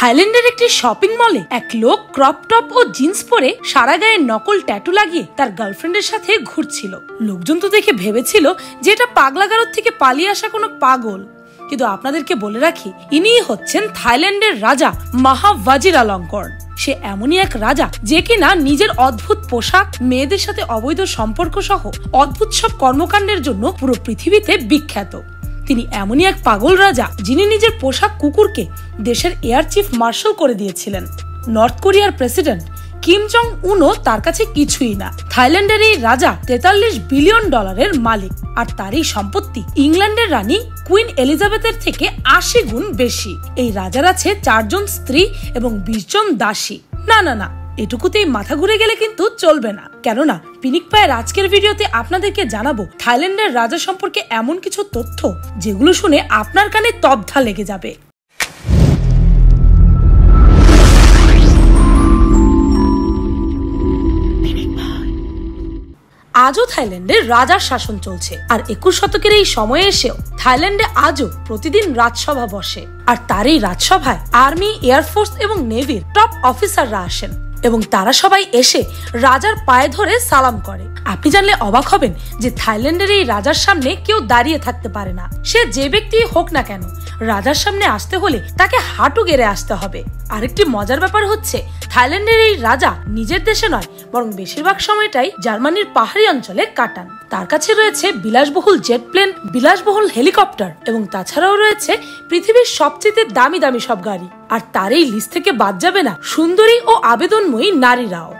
থাইল্যান্ডের একটি শপিং মলে এক লোক ক্রপ টপ ও জিন্স পরে সারা গায়ে নকল ট্যাটু লাগিয়ে তার গার্লফ্রেন্ডের সাথে ঘুরছিল। লোকজন তো দেখে ভেবেছিল যে এটা পাগলাগারদ থেকে পালিয়ে আসা কোনো পাগল, কিন্তু আপনাদেরকে বলে রাখি ইনি হচ্ছেন থাইল্যান্ডের রাজা মাহা ভাজিরালঙ্কর্ন। সে এমনই এক রাজা যে কিনা নিজের অদ্ভুত পোশাক, মেয়েদের সাথে অবৈধ সম্পর্ক সহ অদ্ভুত সব কর্মকাণ্ডের জন্য পুরো পৃথিবীতে বিখ্যাত। তিনি এমনই এক পাগল রাজা যিনি নিজের পোশাক কুকুরকে দেশের এয়ার চিফ মার্শাল করে দিয়েছিলেন। নর্থ কোরিয়ার প্রেসিডেন্ট কিম জং উনও তার কাছে কিছুই না। থাইল্যান্ডের এই রাজা 43 বিলিয়ন ডলারের মালিক, আর তার এই সম্পত্তি ইংল্যান্ডের রানী কুইন এলিজাবেথের থেকে 80 গুণ বেশি। এই রাজার আছে 4 জন স্ত্রী এবং 20 জন দাসী। না, এটুকুতেই মাথা ঘুরে গেলে কিন্তু চলবে না, কেননা পিনিক পায়ের আজকের ভিডিওতে আপনাদেরকে জানাবো থাইল্যান্ডের রাজা সম্পর্কে এমন কিছু তথ্য যেগুলো শুনে আপনার কানে তবধা লেগে যাবে। আজও থাইল্যান্ডে রাজার শাসন চলছে, আর 21 শতকের এই সময়ে এসেও থাইল্যান্ডে আজও প্রতিদিন রাজসভা বসে। আর তার এই রাজসভায় আর্মি, এয়ারফোর্স এবং নেভির টপ অফিসাররা আসেন এবং তারা সবাই এসে রাজার পায়ে ধরে সালাম করে। আপনি জানলে অবাক হবেন যে থাইল্যান্ডের এই রাজার সামনে কেউ দাঁড়িয়ে থাকতে পারে না। সে যে ব্যক্তি হোক না কেন, রাজার সামনে আসতে হলে তাকে হাঁটু গেড়ে আসতে হবে। আরেকটি মজার ব্যাপার হচ্ছে থাইল্যান্ডের এই রাজা নিজের দেশে নয়, বরং বেশিরভাগ সময়টাই জার্মানির পাহাড়ি অঞ্চলে কাটান। তার কাছে রয়েছে বিলাসবহুল জেট প্লেন, বিলাসবহুল হেলিকপ্টার এবং তাছাড়াও রয়েছে পৃথিবীর সবচেয়ে দামি দামি সব গাড়ি। আর তার এই লিস্ট থেকে বাদ যাবে না সুন্দরী ও আবেদনময়ী নারীরাও।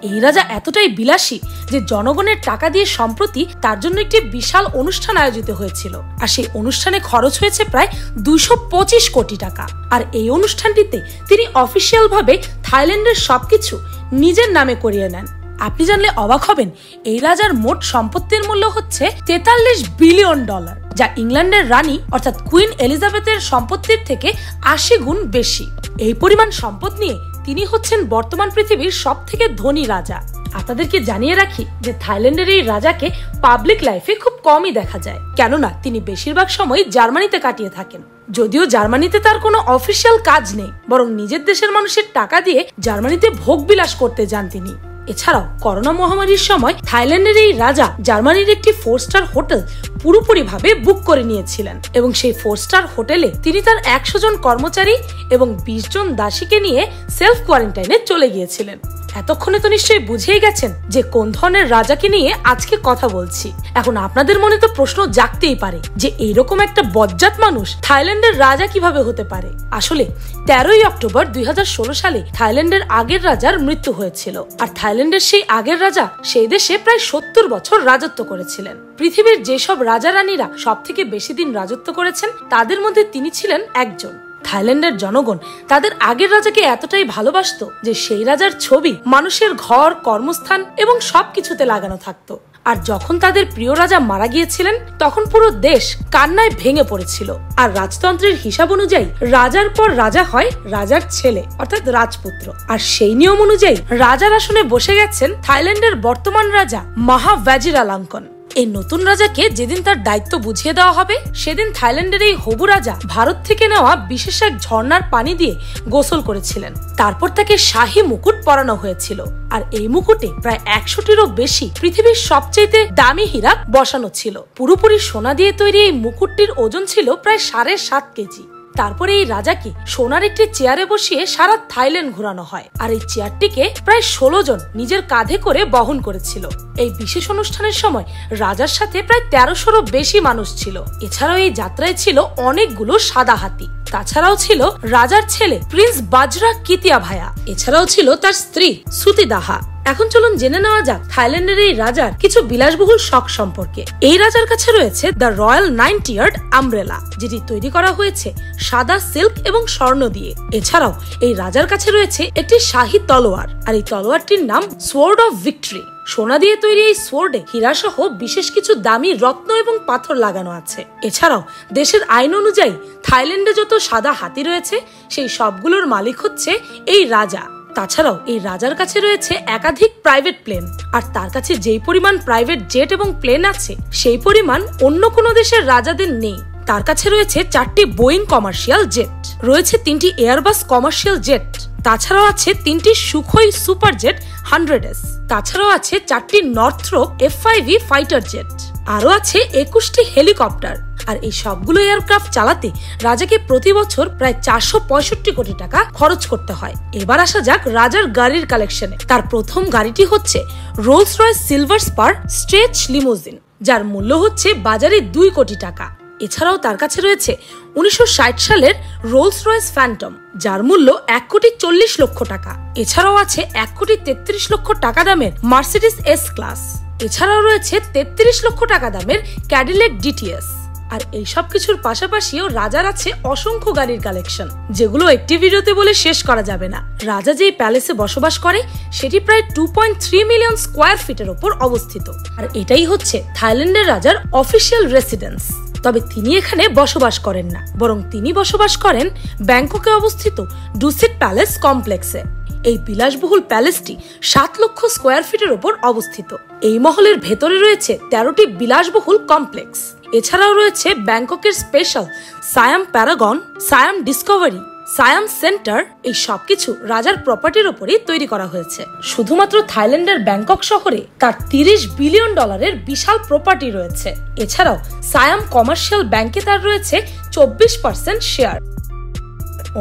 এই রাজা এতটাই বিলাসী যে জনগণের টাকা দিয়ে সম্প্রতি তার জন্য একটি বিশাল অনুষ্ঠান আয়োজিত হয়েছিল, আর সেই অনুষ্ঠানে খরচ হয়েছে প্রায় 225 কোটি টাকা। আর এই অনুষ্ঠানটিতে তিনি অফিসিয়াল ভাবে থাইল্যান্ডের সবকিছু নিজের নামে করিয়ে নেন। আপনি জানলে অবাক হবেন এই রাজার মোট সম্পত্তির মূল্য হচ্ছে 43 বিলিয়ন ডলার, যা ইংল্যান্ডের রানী অর্থাৎ কুইন এলিজাবেথের সম্পত্তির থেকে 80 গুণ বেশি। এই পরিমাণ সম্পদ নিয়ে তিনি হচ্ছেন বর্তমান পৃথিবীর সব থেকে ধনী রাজা। আপনাদেরকে জানিয়ে রাখি যে থাইল্যান্ডের এই রাজাকে পাবলিক লাইফে খুব কমই দেখা যায়, কেননা তিনি বেশিরভাগ সময় জার্মানিতে কাটিয়ে থাকেন। যদিও জার্মানিতে তার কোনো অফিসিয়াল কাজ নেই, বরং নিজের দেশের মানুষের টাকা দিয়ে জার্মানিতে ভোগ বিলাস করতে যান তিনি। এছাড়াও করোনা মহামারীর সময় থাইল্যান্ডের এই রাজা জার্মানির একটি 4 স্টার হোটেল পুরোপুরি ভাবে বুক করে নিয়েছিলেন এবং সেই 4 স্টার হোটেলে তিনি তার 100 জন কর্মচারী এবং 20 জন দাসীকে নিয়ে সেলফ কোয়ারেন্টাইনে চলে গিয়েছিলেন। এতক্ষণে তো নিশ্চয়ই বুঝেই গেছেন যে কোন ধরনের রাজাকে নিয়ে আজকে কথা বলছি। এখন আপনাদের মনে তো প্রশ্ন জাগতেই পারে যে এইরকম একটা বজ্জাত মানুষ থাইল্যান্ডের রাজা কিভাবে হতে পারে। আসলে 13ই অক্টোবর 2016 সালে থাইল্যান্ডের আগের রাজার মৃত্যু হয়েছিল, আর থাইল্যান্ডের সেই আগের রাজা সেই দেশে প্রায় 70 বছর রাজত্ব করেছিলেন। পৃথিবীর যেসব রাজা রানীরা সব থেকে বেশি দিন রাজত্ব করেছেন তাদের মধ্যে তিনি ছিলেন একজন। থাইল্যান্ডের জনগণ তাদের আগের রাজাকে এতটাই ভালোবাসতো যে সেই রাজার ছবি মানুষের ঘর, কর্মস্থান এবং সবকিছুতে লাগানো থাকতো। আর যখন তাদের প্রিয় রাজা মারা গিয়েছিলেন তখন পুরো দেশ কান্নায় ভেঙে পড়েছিল। আর রাজতন্ত্রের হিসাব অনুযায়ী রাজার পর রাজা হয় রাজার ছেলে অর্থাৎ রাজপুত্র। আর সেই নিয়ম অনুযায়ী রাজার আসনে বসে গেছেন থাইল্যান্ডের বর্তমান রাজা মাহা ভাজিরালঙ্কর্ন। এই নতুন রাজাকে যেদিন তার দায়িত্ব বুঝিয়ে দেওয়া হবে সেদিন থাইল্যান্ডের এই হবু রাজা ভারত থেকে নেওয়া বিশেষ এক ঝর্ণার পানি দিয়ে গোসল করেছিলেন। তারপর তাকে শাহী মুকুট পরানো হয়েছিল, আর এই মুকুটে প্রায় 100টিরও বেশি পৃথিবীর সবচেয়ে দামি হীরা বসানো ছিল। পুরোপুরি সোনা দিয়ে তৈরি এই মুকুটটির ওজন ছিল প্রায় 7.5 কেজি। তারপরে এই রাজাকে সোনার একটি চেয়ারে বসিয়ে সারা থাইল্যান্ড ঘোরানো হয়, আর এই চেয়ারটিকে প্রায় 16 জন নিজের কাঁধে করে বহন করেছিল। এই বিশেষ অনুষ্ঠানের সময় রাজার সাথে প্রায় 1300রও বেশি মানুষ ছিল। এছাড়াও এই যাত্রায় ছিল অনেকগুলো সাদা হাতি। তাছাড়াও ছিল রাজার ছেলে প্রিন্স বাজরা কিতিয়াভায়া। এছাড়াও ছিল তার স্ত্রী সুতিদাহা। এখন চলুন জেনে নেওয়া যাক থাইল্যান্ডের এই রাজার কিছু বিলাসবহুল শখ সম্পর্কে। এই রাজার কাছে রয়েছে দ্য রয়্যাল 9-tiered আমব্রেলা, যেটি তৈরি করা হয়েছে সাদা সিল্ক এবং স্বর্ণ দিয়ে। এছাড়াও এই রাজার কাছে রয়েছে একটি শাহী তলোয়ার, আর এই তলোয়ারটির নাম সোয়ার্ড অফ ভিক্টরি। সোনা দিয়ে তৈরি এই সোর্ডে হীরা সহ বিশেষ কিছু দামি রত্ন এবং পাথর লাগানো আছে। এছাড়াও দেশের আইন অনুযায়ী থাইল্যান্ডে যত সাদা হাতি রয়েছে সেই সবগুলোর মালিক হচ্ছে এই রাজা। তাছাড়াও এই রাজার কাছে রয়েছে একাধিক প্রাইভেট প্লেন, আর তার কাছে যেই পরিমাণ প্রাইভেট জেট এবং প্লেন আছে সেই পরিমাণ অন্য কোনো দেশের রাজাদের নেই। তার কাছে রয়েছে 4টি বোয়িং কমার্শিয়াল জেট, রয়েছে 3টি এয়ারবাস কমার্শিয়াল জেট, তাছাড়াও আছে 3টি সুখোই সুপার জেট 100S, তাছাড়াও আছে 4টি নর্থ্রপ F-5E ফাইটার জেট, আরো আছে 21টি হেলিকপ্টার। আর এই সবগুলো এয়ারক্রাফট চালাতে রাজাকে প্রতি বছর প্রায় 465 কোটি টাকা খরচ করতে হয়। এবার আসা যাক রাজার গাড়ির কালেকশনে। তার প্রথম গাড়িটি হচ্ছে Rolls Royce silver spare stretch limousine, যার মূল্য হচ্ছে বাজারে 2 কোটি টাকা। এছাড়াও তার কাছে রয়েছে 1960 সালের রোলস রয়েস ফ্যান্টম, যার মূল্য 1 কোটি 40 লক্ষ টাকা। এছাড়াও আছে 1 কোটি 33 লক্ষ টাকা দামের মার্সিডিজ এস ক্লাস। এছাড়াও রয়েছে 33 লক্ষ টাকা দামের ক্যাডিল্যাক ডিটিএস। আর এই সব কিছুর পাশাপাশিও রাজার আছে অসংখ্য গাড়ির কালেকশন, যেগুলো একটি ভিডিওতে বলে শেষ করা যাবে না। রাজা যেই প্যালেসে বসবাস করে সেটি প্রায় 2.3 মিলিয়ন স্কোয়ার ফিটের ওপর অবস্থিত। আর এটাই হচ্ছে থাইল্যান্ডের রাজার অফিসিয়াল রেসিডেন্স। তবে তিনি এখানে বসবাস করেন না, বরং তিনি বসবাস করেন ব্যাংককে অবস্থিত ডুসিট প্যালেস কমপ্লেক্সে। এই বিলাসবহুল প্যালেসটি 7 লক্ষ স্কোয়ার ফিটের ওপর অবস্থিত। এই মহলের ভেতরে রয়েছে 13টি বিলাসবহুল কমপ্লেক্স। এছাড়াও রয়েছে ব্যাংককের স্পেশাল সায়াম প্যারাগন, সায়াম ডিসকভারি, সায়াম সেন্টার। এই সবকিছু রাজার প্রপার্টির উপরই তৈরি করা হয়েছে। শুধুমাত্র থাইল্যান্ডের ব্যাংকক শহরে তার $30 বিলিয়ন বিশাল প্রপার্টি রয়েছে। এছাড়াও সায়াম কমার্শিয়াল ব্যাংকে তার রয়েছে 24% শেয়ার।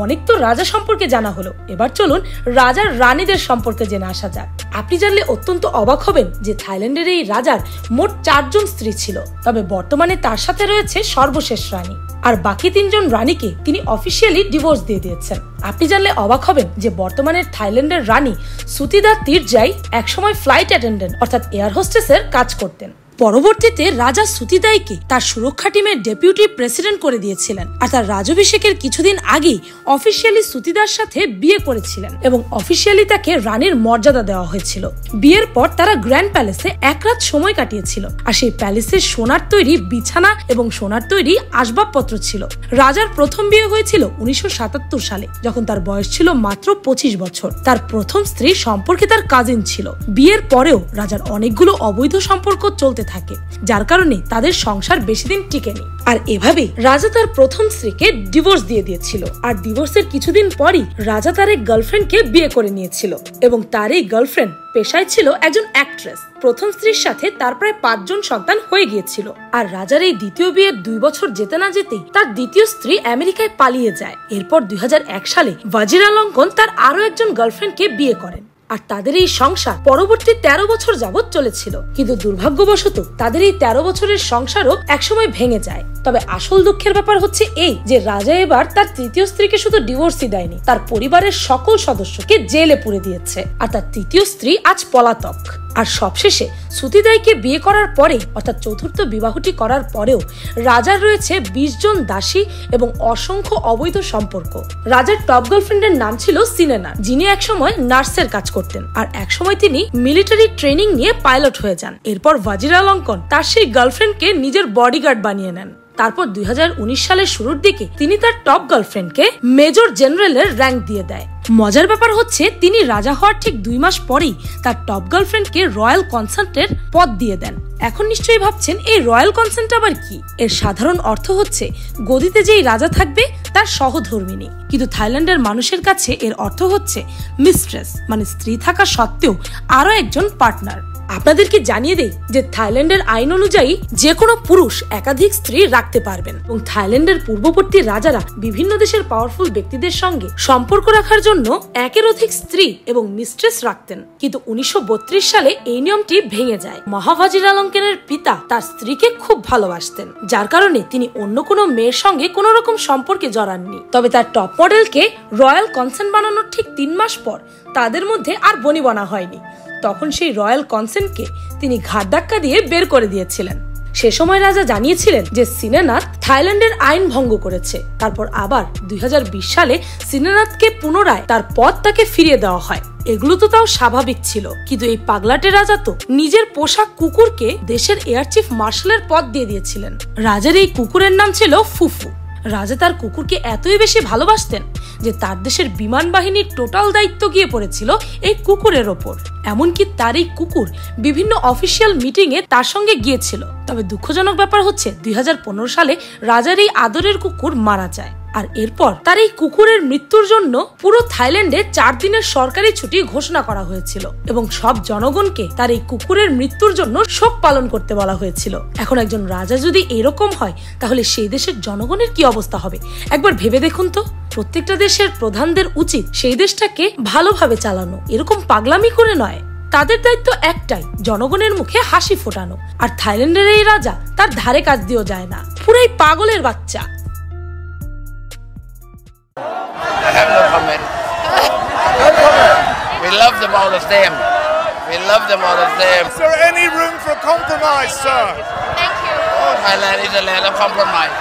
অনেক তো রাজা সম্পর্কে জানা হলো, এবার চলুন রাজার রানীদের সম্পর্কে জেনে আসা যাক। আপনি জানলে অত্যন্ত অবাক হবেন যে থাইল্যান্ডের এই রাজার মোট 4 জন স্ত্রী ছিল, তবে বর্তমানে তার সাথে রয়েছে সর্বশেষ রানী। আর বাকি 3 জন রানীকে তিনি অফিসিয়ালি ডিভোর্স দিয়ে দিয়েছেন। আপনি জানলে অবাক হবেন যে বর্তমানের থাইল্যান্ডের রানী সুতিদা তিরজাই একসময় ফ্লাইট অ্যাটেন্ডেন্ট অর্থাৎ এয়ার হোস্টেসের কাজ করতেন। পরবর্তীতে রাজা সুতিদাইকে তার সুরক্ষা টিমের ডেপুটি প্রেসিডেন্ট করে দিয়েছিলেন। আর তার রাজাভিষেকের কিছুদিন আগেই অফিসিয়ালি সুতিদার সাথে বিয়ে করেছিলেন এবং অফিসিয়ালি তাকে রানীর মর্যাদা দেওয়া হয়েছিল। বিয়ের পর তারা গ্র্যান্ড প্যালেসে 1 রাত সময় কাটিয়েছিল। আর সেই প্যালেসের সোনার তৈরি বিছানা এবং সোনার তৈরি আসবাবপত্র ছিল। রাজার প্রথম বিয়ে হয়েছিল 1977 সালে, যখন তার বয়স ছিল মাত্র 25 বছর। তার প্রথম স্ত্রী সম্পর্কে তার কাজিন ছিল। বিয়ের পরেও রাজার অনেকগুলো অবৈধ সম্পর্ক চলতে থাকে, যার কারণে তাদের সংসার বেশি দিন টিকেনি। আর এভাবেই রাজা তার প্রথম স্ত্রীকে ডিভোর্স দিয়ে দিয়েছিল। আর ডিভোর্সের কিছুদিন পরই রাজা তার এক গার্লফ্রেন্ডকে বিয়ে করে নিয়েছিল এবং তার এই গার্লফ্রেন্ড পেশায় ছিল একজন অ্যাক্ট্রেস। প্রথম স্ত্রীর সাথে তার প্রায় 5 জন সন্তান হয়ে গিয়েছিল। আর রাজার এই দ্বিতীয় বিয়ের 2 বছর যেতে না যেতেই তার দ্বিতীয় স্ত্রী আমেরিকায় পালিয়ে যায়। এরপর 2001 সালে ভাজিরালঙ্কন তার আরো একজন গার্লফ্রেন্ডকে বিয়ে করেন। আর তাদের এই সংসার পরবর্তী 13 বছর যাবৎ চলেছিল। কিন্তু দুর্ভাগ্যবশত তাদের এই 13 বছরের সংসারও একসময় ভেঙে যায়। তবে আসল দুঃখের ব্যাপার হচ্ছে এই যে রাজা এবার তার তৃতীয় স্ত্রীকে শুধু ডিভোর্সই দেয়নি, তার পরিবারের সকল সদস্যকে জেলে পুরে দিয়েছে। আর তার তৃতীয় স্ত্রী আজ পলাতক। আর সবশেষে সুতিদাইকে বিয়ে করার পরে অর্থাৎ চতুর্থ বিবাহটি করার পরেও রাজার রয়েছে 20 জন দাসী এবং অসংখ্য অবৈধ সম্পর্ক। রাজার টপ গার্লফ্রেন্ডের নাম ছিল সিনেনা, যিনি একসময় নার্সের কাজ করতেন। আর একসময় তিনি মিলিটারি ট্রেনিং নিয়ে পাইলট হয়ে যান। এরপর ভাজিরালঙ্কন তার সেই গার্লফ্রেন্ডকে নিজের বডিগার্ড বানিয়ে নেন। তারপর 2019 সালের শুরুর দিকে তিনি তার টপ গার্লফ্রেন্ডকে মেজর জেনারেলের র্যাঙ্ক দিয়ে দেয়। মজার ব্যাপার হচ্ছে তিনি রাজা হওয়ার ঠিক 2 মাস পরেই তার টপ গার্লফ্রেন্ডকে রয়্যাল কনসেন্টের পদ দিয়ে দেন। এখন নিশ্চয়ই ভাবছেন এই রয়্যাল কনসেন্ট আবার কি? এর সাধারণ অর্থ হচ্ছে গদিতে যেই রাজা থাকবে তার সহধর্মিণী। কিন্তু থাইল্যান্ডের মানুষের কাছে এর অর্থ হচ্ছে মিস্ট্রেস, মানে স্ত্রী থাকা সত্ত্বেও আরো একজন পার্টনার। আপনাদেরকে জানিয়ে দেই যে থাইল্যান্ডের আইন অনুযায়ী যে কোনো পুরুষ একাধিক স্ত্রী রাখতে পারবেন এবং থাইল্যান্ডের পূর্ববর্তী রাজারা বিভিন্ন দেশের পাওয়ারফুল ব্যক্তিদের সঙ্গে সম্পর্ক রাখার জন্য একের অধিক স্ত্রী এবং মিস্ট্রেস রাখতেন। কিন্তু 1932 সালে এই নিয়মটি ভেঙে যায়। মহাভাজিরালঙ্কনের পিতা তার স্ত্রীকে খুব ভালোবাসতেন, যার কারণে তিনি অন্য কোনো মেয়ের সঙ্গে কোনো রকম সম্পর্কে জড়াননি। তবে তার টপ মডেলকে রয়্যাল কনসেন্ট বানানোর ঠিক 3 মাস পর তাদের মধ্যে আর বনিবনা হয়নি। তখন সেই রয়্যাল কনসেন্টকে তিনি ঘাট ধাক্কা দিয়ে বের করে দিয়েছিলেন। সে সময় রাজা জানিয়েছিলেন যে সিনেনাথ থাইল্যান্ডের আইন ভঙ্গ করেছে। তারপর আবার 2020 সালে সিনেনাথকে পুনরায় তার পদ তাকে ফিরিয়ে দেওয়া হয়। এগুলো তো তাও স্বাভাবিক ছিল, কিন্তু এই পাগলাটে রাজা তো নিজের পোষা কুকুরকে দেশের এয়ার চিফ মার্শালের পদ দিয়ে দিয়েছিলেন। রাজার এই কুকুরের নাম ছিল ফুফু। রাজা তার কুকুরকে এতই বেশি ভালোবাসতেন যে তার দেশের বিমান বাহিনীর টোটাল দায়িত্ব গিয়ে পড়েছিল এই কুকুরের ওপর। এমনকি তার এই কুকুর বিভিন্ন অফিসিয়াল মিটিং এ তার সঙ্গে গিয়েছিল। তবে দুঃখজনক ব্যাপার হচ্ছে 2015 সালে রাজার এই আদরের কুকুর মারা যায়। আর এরপর তার এই কুকুরের মৃত্যুর জন্য পুরো থাইল্যান্ডে 4 দিনের সরকারি ছুটি ঘোষণা করা হয়েছিল এবং সব জনগণকে তার এই কুকুরের মৃত্যুর জন্য শোক পালন করতে বলা হয়েছিল। এখন একজন রাজা যদি এরকম হয় তাহলে সেই দেশের জনগণের কি অবস্থা হবে একবার ভেবে দেখুন তো। প্রত্যেকটা দেশের প্রধানদের উচিত সেই দেশটাকে ভালোভাবে চালানো, এরকম পাগলামি করে নয়। তাদের দায়িত্ব একটাই, জনগণের মুখে হাসি ফোটানো। আর থাইল্যান্ডের এই রাজা তার ধারে কাজ দিয়েও যায় না, পুরাই পাগলের বাচ্চা। I have no comment. We love them all the same. We love them all the same. Is there any room for compromise, sir? Thank you. Oh, Thailand is a land of compromise.